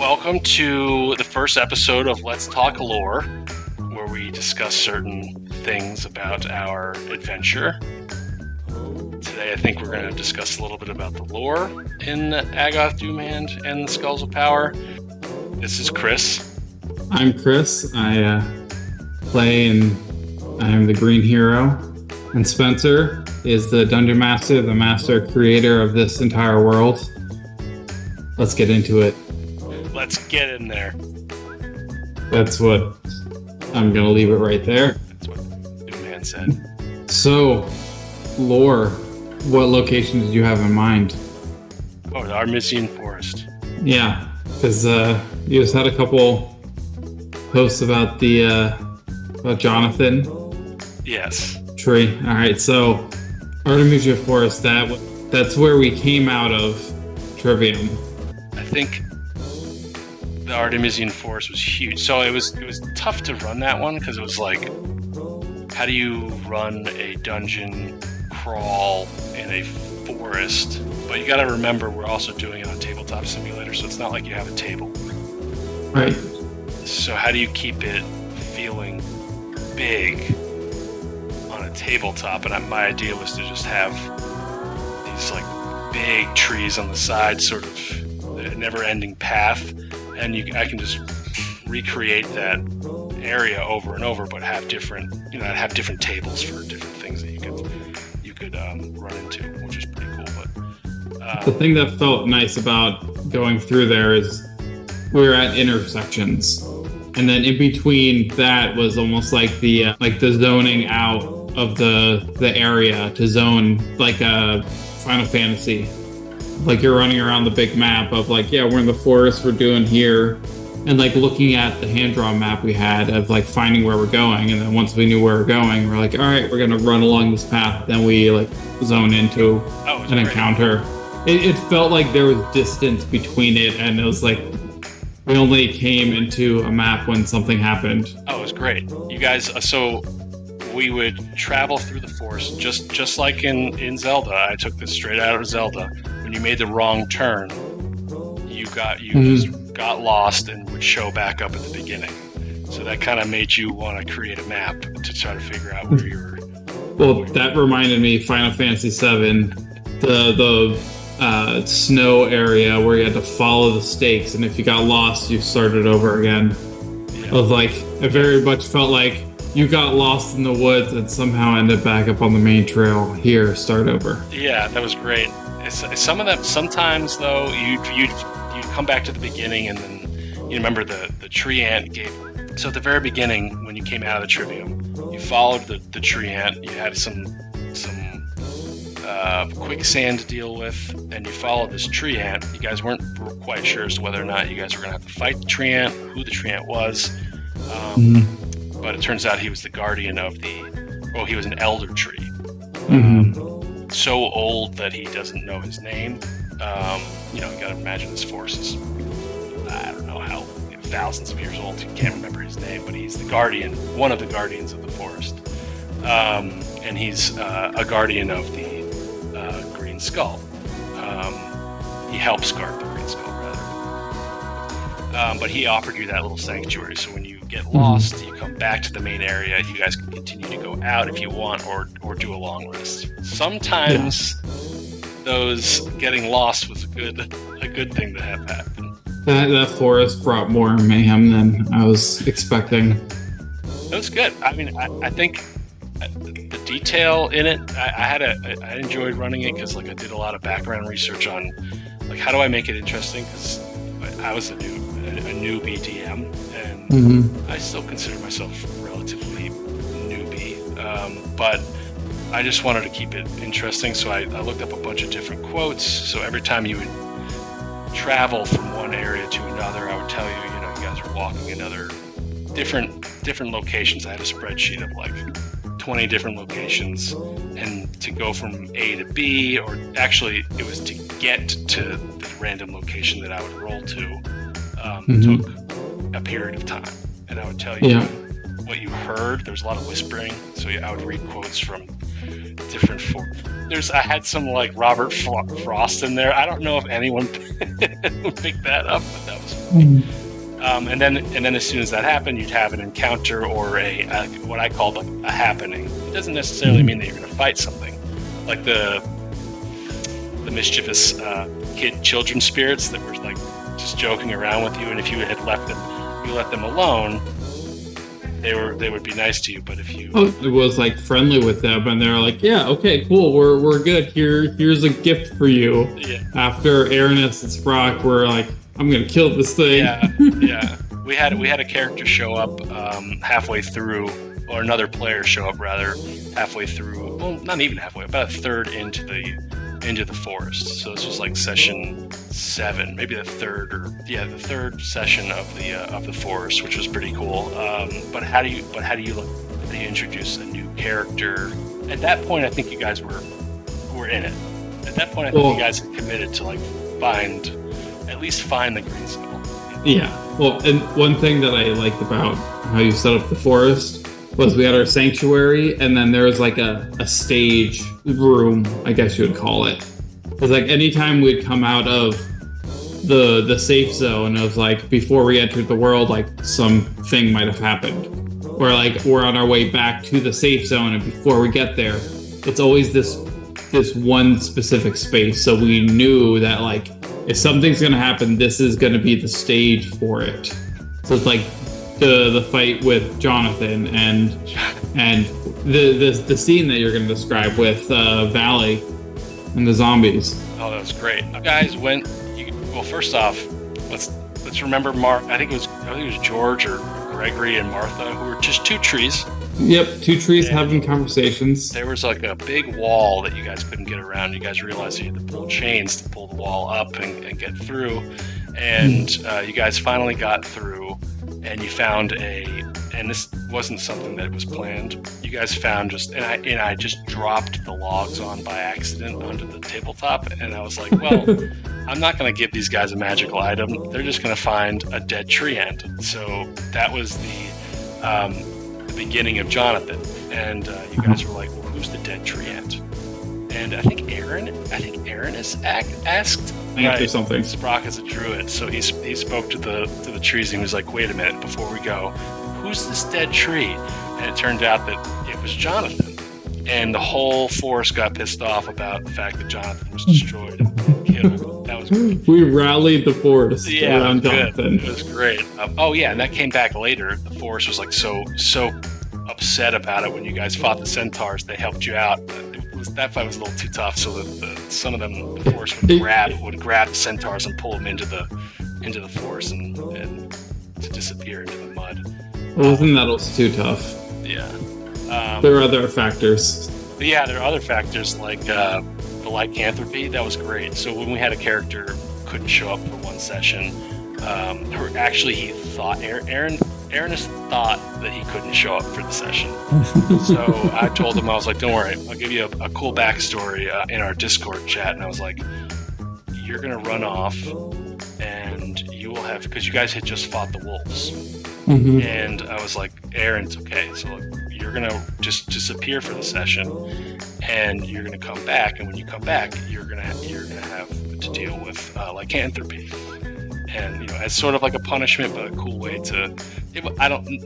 Welcome to the first episode of Let's Talk Lore, where we discuss certain things about our adventure. Today I think we're going to discuss a little bit about the lore in Agoth Doomhand and the Skulls of Power. This is Chris. I'm Chris. I play and I'm the Green Hero. And Spencer is the Dungeon Master, the master creator of this entire world. Let's get into it. Let's get in there. That's what I'm going to leave it right there. That's what Doomhand said. So, lore. What location did you have in mind? Oh, the Artemision Forest. Yeah, because you just had a couple posts about the about Jonathan. Yes. Tree. All right, so Artemision Forest. That's where we came out of Trivium. I think the Artemision Forest was huge. So it was tough to run that one because it was like, how do you run a dungeon crawl in a forest? But you got to remember, we're also doing it on Tabletop Simulator, so it's not like you have a table. Right. So how do you keep it feeling big on a tabletop? And my idea was to just have these like big trees on the side, sort of a never-ending path, and I can just recreate that area over and over, but have different tables for different things that you could run into, which is pretty cool. But the thing that felt nice about going through there is we were at intersections, and then in between that was almost like the zoning out of the area to zone like a Final Fantasy. Like you're running around the big map of like, yeah, we're in the forest, we're doing here, and like looking at the hand-drawn map we had of like finding where we're going, and then once we knew where we're going, we're like, all right, we're gonna run along this path. Then we like zone into an encounter. It felt like there was distance between it, and it was like we only came into a map when something happened. Oh, it was great. You guys, so we would travel through the forest just like in Zelda. I took this straight out of Zelda. When you made the wrong turn, you just got lost and would show back up at the beginning. So that kind of made you want to create a map to try to figure out where you're. Well, that reminded me Final Fantasy VII, the snow area where you had to follow the stakes, and if you got lost, you started over again. Yeah. Of like, it very much felt like you got lost in the woods and somehow ended back up on the main trail. Here, start over. Yeah, that was great. Some of them, sometimes though, you'd come back to the beginning, and then you remember the tree ant gave. So at the very beginning, when you came out of the Trivium, you followed the tree ant. You had some quicksand to deal with, and you followed this tree ant. You guys weren't quite sure as to whether or not you guys were going to have to fight the tree ant, who the tree ant was. But it turns out he was the guardian of he was an elder tree. So old that he doesn't know his name. You gotta imagine this forest is, I don't know how, thousands of years old. You can't remember his name, but he's the guardian, one of the guardians of the forest. And he's a guardian of the Green Skull. He helps guard the Green Skull, rather. But he offered you that little sanctuary, so when you get lost, you come back to the main area. You guys can continue to go out if you want, or do a long rest. Sometimes those getting lost was a good thing to have happen. That forest brought more mayhem than I was expecting. It was good. I mean, I think the detail in it, I enjoyed running it because like I did a lot of background research on like how do I make it interesting, because I was a newbie DM, and I still consider myself relatively newbie, but I just wanted to keep it interesting, so I looked up a bunch of different quotes. So every time you would travel from one area to another, I would tell you, you guys are walking another different locations. I had a spreadsheet of like 20 different locations, and to go from A to B, or actually it was to get to the random location that I would roll to, took a period of time. And I would tell you what you heard. There was a lot of whispering, so I would read quotes from different I had some like Robert Frost in there. I don't know if anyone picked that up, but that was basically. And then as soon as that happened, you'd have an encounter or a what I called a happening. It doesn't necessarily mean that you're going to fight something, like the mischievous children spirits that were like just joking around with you. And if you had let them alone, they would be nice to you. But if you it was like friendly with them, and they're like, yeah, okay, cool, we're good. Here's a gift for you. Yeah. After Aranis and Sprock were like, I'm gonna kill this thing. Yeah. We had a character show up halfway through, or another player show up rather halfway through. Well, not even halfway, about a third into the forest. So this was like session 7, maybe the third session of the forest, which was pretty cool. But how do you introduce a new character? At that point, I think you guys were in it. At that point, I think you guys had committed to like at least find the green skull. Yeah. Well, and one thing that I liked about how you set up the forest was we had our sanctuary, and then there was like a stage room, I guess you would call it. Because like anytime we'd come out of the safe zone of like before we entered the world, like something might have happened. Or like we're on our way back to the safe zone, and before we get there, it's always this one specific space. So we knew that like if something's gonna happen, this is gonna be the stage for it. So it's like the fight with Jonathan and the scene that you're gonna describe with Valley and the zombies. Oh, that was great. You guys well, first off, let's remember I think it was George or Gregory and Martha, who were just 2 trees. Yep, 2 trees having conversations. There was like a big wall that you guys couldn't get around. You guys realized you had to pull chains to pull the wall up and get through. And you guys finally got through, and you found and this wasn't something that was planned. You guys found and I just dropped the logs on by accident onto the tabletop, and I was like, well, I'm not going to give these guys a magical item. They're just going to find a dead tree ant. So that was the beginning of Jonathan, and you guys were like, well, who's the dead tree ant? And I think Aaron has asked Or something. Sprock is a druid, so he spoke to the trees, and he was like, wait a minute, before we go, who's this dead tree? And it turned out that it was Jonathan, and the whole forest got pissed off about the fact that Jonathan was destroyed and killed. That was great. We rallied the forest around Jonathan. It was great. And that came back later. The forest was like so upset about it when you guys fought the centaurs. They helped you out. That fight was a little too tough, so that some of them, the forest would grab the centaurs and pull them into the forest and to disappear into the mud. Wasn't that also too tough? Yeah. There are other factors. But yeah, there are other factors like the lycanthropy. That was great. So when we had a character who couldn't show up for one session, he thought Aaronus thought that he couldn't show up for the session. So I told him, I was like, don't worry, I'll give you a cool backstory in our Discord chat. And I was like, you're going to run off and you will have, because you guys had just fought the wolves. Mm-hmm. And I was like, Aaron, it's okay. So you're going to just disappear for the session and you're going to come back. And when you come back, you're going to have to deal with lycanthropy. And, as sort of like a punishment, but a cool way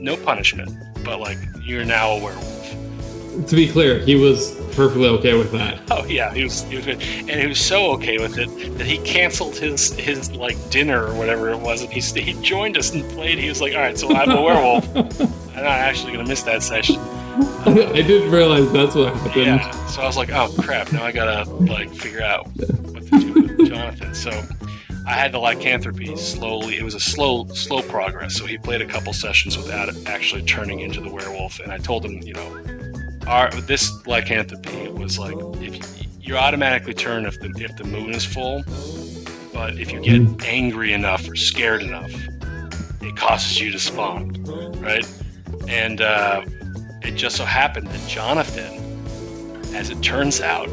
no punishment, but like, you're now a werewolf. To be clear, he was perfectly okay with that. Oh yeah, he was good. And he was so okay with it that he canceled his like dinner or whatever it was, and he joined us and played. He was like, all right, so I'm a werewolf. I'm not actually going to miss that session. I didn't realize that's what happened. Yeah, so I was like, oh crap, now I gotta like figure out what to do with Jonathan. So I had the lycanthropy slowly. It was a slow progress. So he played a couple sessions without it actually turning into the werewolf. And I told him, this lycanthropy was like, if you automatically turn if the moon is full, but if you get angry enough or scared enough, it causes you to spawn, right? And it just so happened that Jonathan, as it turns out,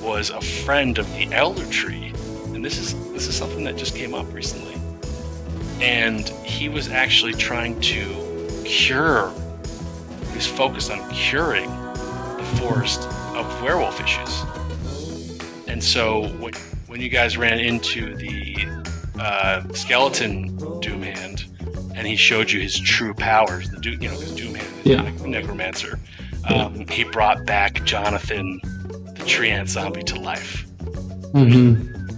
was a friend of the Elder Tree. And this is something that just came up recently. And he was actually trying to cure, he was focused on curing the forest of werewolf issues. And so when you guys ran into the skeleton Doomhand, and he showed you his true powers. Because Doomhand is a necromancer. He brought back Jonathan, the tree ant zombie, to life,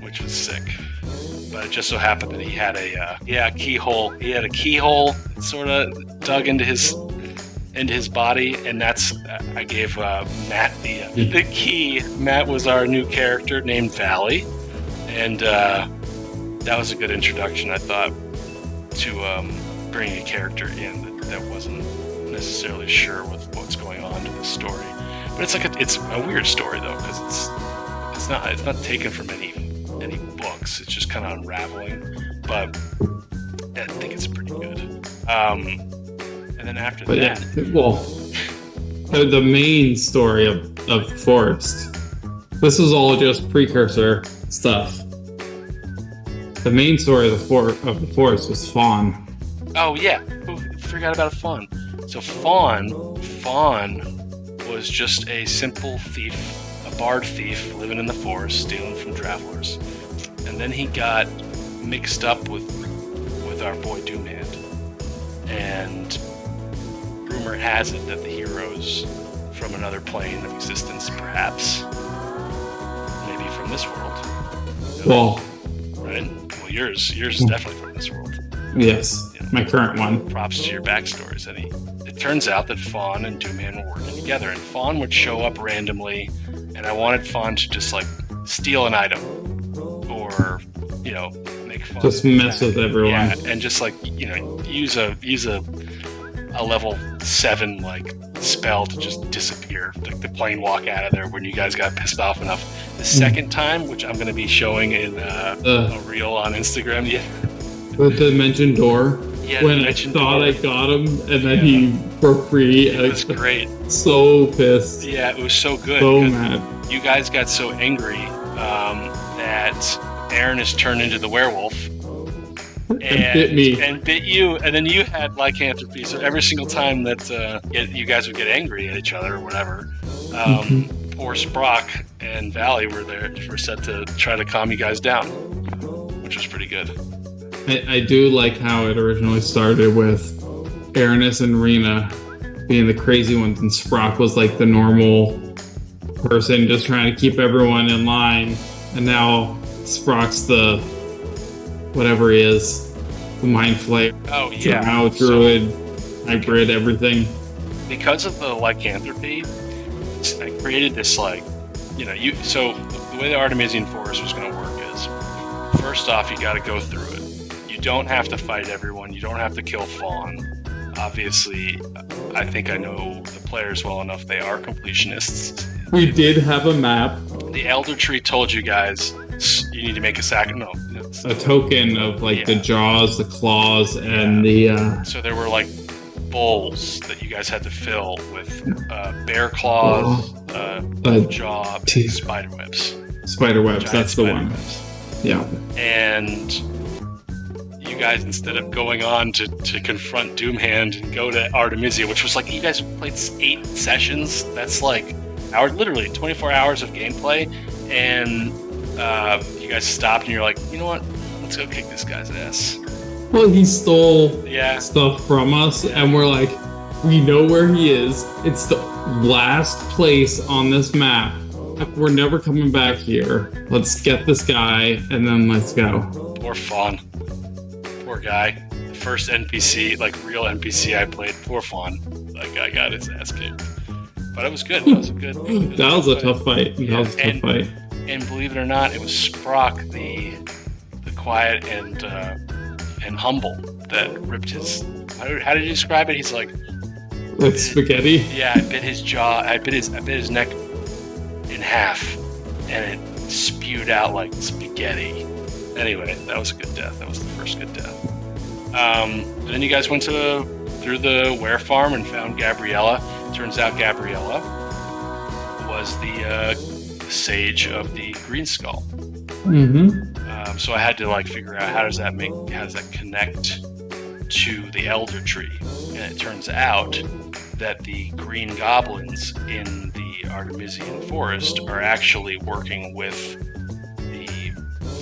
which was sick. But it just so happened that he had a keyhole. He had a keyhole sort of dug into his body, and that's I gave Matt the key. Matt was our new character named Valley, and that was a good introduction, I thought, to bringing a character in that wasn't necessarily sure with what's going on to the story. But it's a weird story though, because it's not taken from any books. It's just kind of unraveling, but I think it's pretty good. And then after that, the main story of Forest. This was all just precursor stuff. The main story of the Forest was Fawn. Oh yeah, forgot about Fawn. So Fawn was just a simple thief, a bard thief living in the forest, stealing from travelers. And then he got mixed up with our boy Doomhand. And rumor has it that the heroes from another plane of existence, perhaps, maybe from this world. Well, right? Well, yours is definitely from this world. Yes, my current one. Props to your backstories. It turns out that Fawn and Doomhand were working together, and Fawn would show up randomly, and I wanted Fawn to just steal an item, or make Fawn just mess with everyone. Yeah, and just use a level 7 spell to just disappear, the plane walk out of there when you guys got pissed off enough. The second time, which I'm going to be showing in a reel on Instagram, the dimension door. Yeah, when I thought I got him, and then he broke free. It was great. So pissed. Yeah, it was so good. So mad. You guys got so angry that Aaron is turned into the werewolf. And bit me. And bit you, and then you had lycanthropy. So every single time that you guys would get angry at each other or whatever, poor Sprock and Valley were set to try to calm you guys down, which was pretty good. I do like how it originally started with Aranis and Rena being the crazy ones, and Sprock was the normal person just trying to keep everyone in line, and now Sprock's the whatever he is, the Mind Flayer. Oh yeah, Drow, Druid, hybrid, everything. Because of the lycanthropy, I created this so the way the Artemisian Forest was going to work is, first off, you got to go through it. You don't have to fight everyone. You don't have to kill Fawn. Obviously, I think I know the players well enough. They are completionists. We did have a map. The Elder Tree told you guys you need to make a a token of the jaws, the claws, and the. So there were bowls that you guys had to fill with bear claws, jaw, spider webs. Spider webs. That's the one. Webs. Yeah. And you guys, instead of going on to confront Doomhand and go to Artemisia, which was you guys played 8 sessions. That's literally 24 hours of gameplay, and you guys stopped and you're like, you know what? Let's go kick this guy's ass. Well, he stole stuff from us, and we're like, we know where he is. It's the last place on this map. We're never coming back here. Let's get this guy, and then let's go. Poor Fawn. Poor guy. The first NPC, real NPC I played. Poor Fawn. That guy got his ass kicked. But it was good. That was a good. That was a tough fight. Yeah. And believe it or not, it was Sprock, the quiet and humble, that ripped his. How did you describe it? He's with spaghetti. Yeah, I bit his jaw. I bit his neck in half, and it spewed out like spaghetti. Anyway, that was a good death. That was the first good death. And then you guys went through the were farm and found Gabriella. Turns out Gabriella was the sage of the Green Skull. Mm-hmm. So I had to figure out how does that connect to the Elder Tree, and it turns out that the Green Goblins in the Artemisian Forest are actually working with the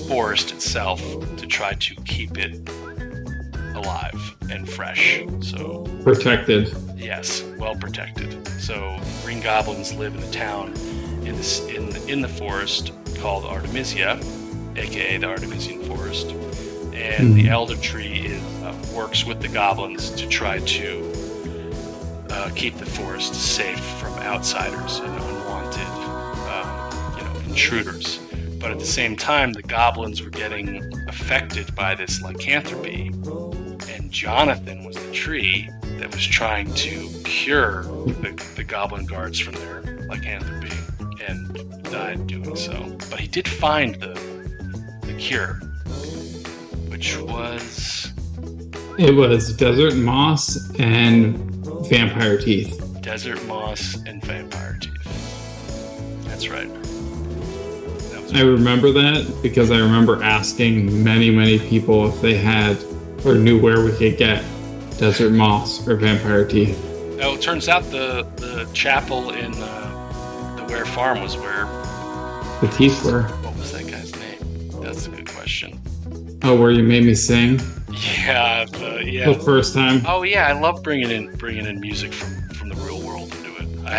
forest itself to try to keep it alive and fresh. So Protected. yes, well protected. So green goblins live in a town in the forest called Artemisia, aka the Artemisian Forest, and the Elder Tree works with the goblins to try to keep the forest safe from outsiders and unwanted, intruders. But at the same time, the goblins were getting affected by this lycanthropy, and Jonathan was the tree that was trying to cure the goblin guards from their lycanthropy, and died doing so. But he did find the cure, which was... It was desert moss and vampire teeth. Desert moss and vampire teeth. That's right. I remember that because I remember asking many people if they had or knew where we could get desert moss or vampire teeth. Oh, it turns out the chapel in the Ware Farm was where the teeth were. What was that guy's name? That's a good question. Oh, where you made me sing? Yeah, The first time. Oh yeah, I love bringing in music from the real world into it. I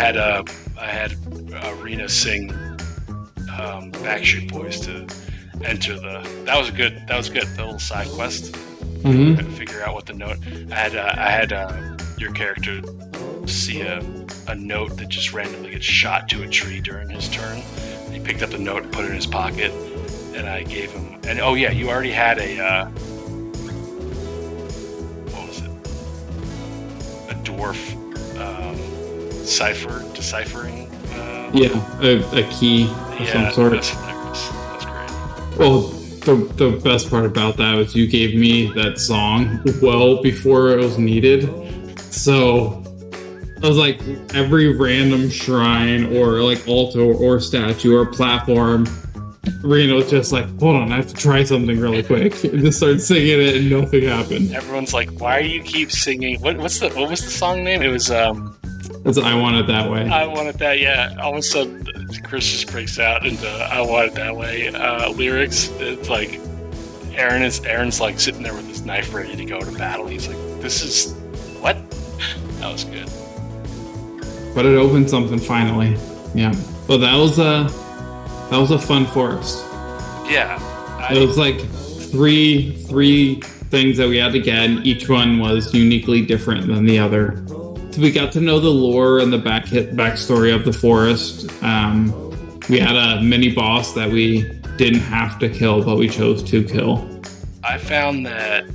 had Rena sing Backstreet Boys to enter the. That was good. The little side quest. Mm-hmm. Figure out what the note. I had your character see a note that just randomly gets shot to a tree during his turn. He picked up the note and put it in his pocket, and I gave him. And oh yeah, you already had a. What was it? A dwarf deciphering. A key of some sort. That's hilarious. That's great. Well, the best part about that was you gave me that song well before it was needed. So I was like, every random shrine or like altar or statue or platform, Rena was just like, hold on, I have to try something really quick. And just started singing it and nothing happened. Everyone's like, why do you keep singing? What was the song name? It was It's I Want It That Way. I Want It That, yeah. All of a sudden, Chris just breaks out into I Want It That Way lyrics. It's like, Aaron's like sitting there with his knife ready to go to battle. He's like, this is, what? That was good. But it opened something finally. Yeah. Well, that was a fun forest. Yeah. It was like three things that we had to get, and each one was uniquely different than the other. We got to know the lore and the backstory of the forest. We had a mini boss that we didn't have to kill, but we chose to kill. I found that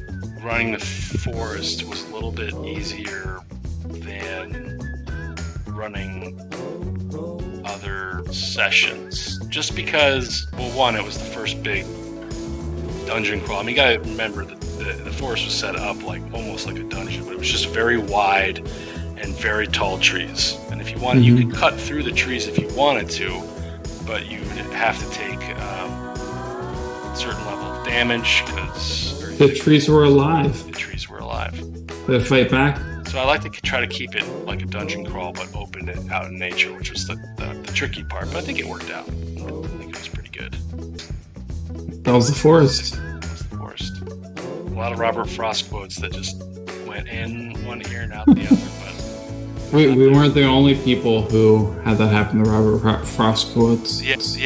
running the forest was a little bit easier than running other sessions. Just because, well, one, it was the first big dungeon crawl. I mean, you gotta remember that the forest was set up like almost like a dungeon, but it was just very wide and very tall trees. And if you wanted, you could cut through the trees if you wanted to, but you would have to take a certain level of damage because the trees were alive. The trees were alive. They fight back. So I like to try to keep it like a dungeon crawl, but open it out in nature, which was the tricky part. But I think it worked out. I think it was pretty good. That was the forest. That was the forest. A lot of Robert Frost quotes that just went in one ear and out the other, but. We weren't the only people who had that happen to Robert Frost quotes. Yes.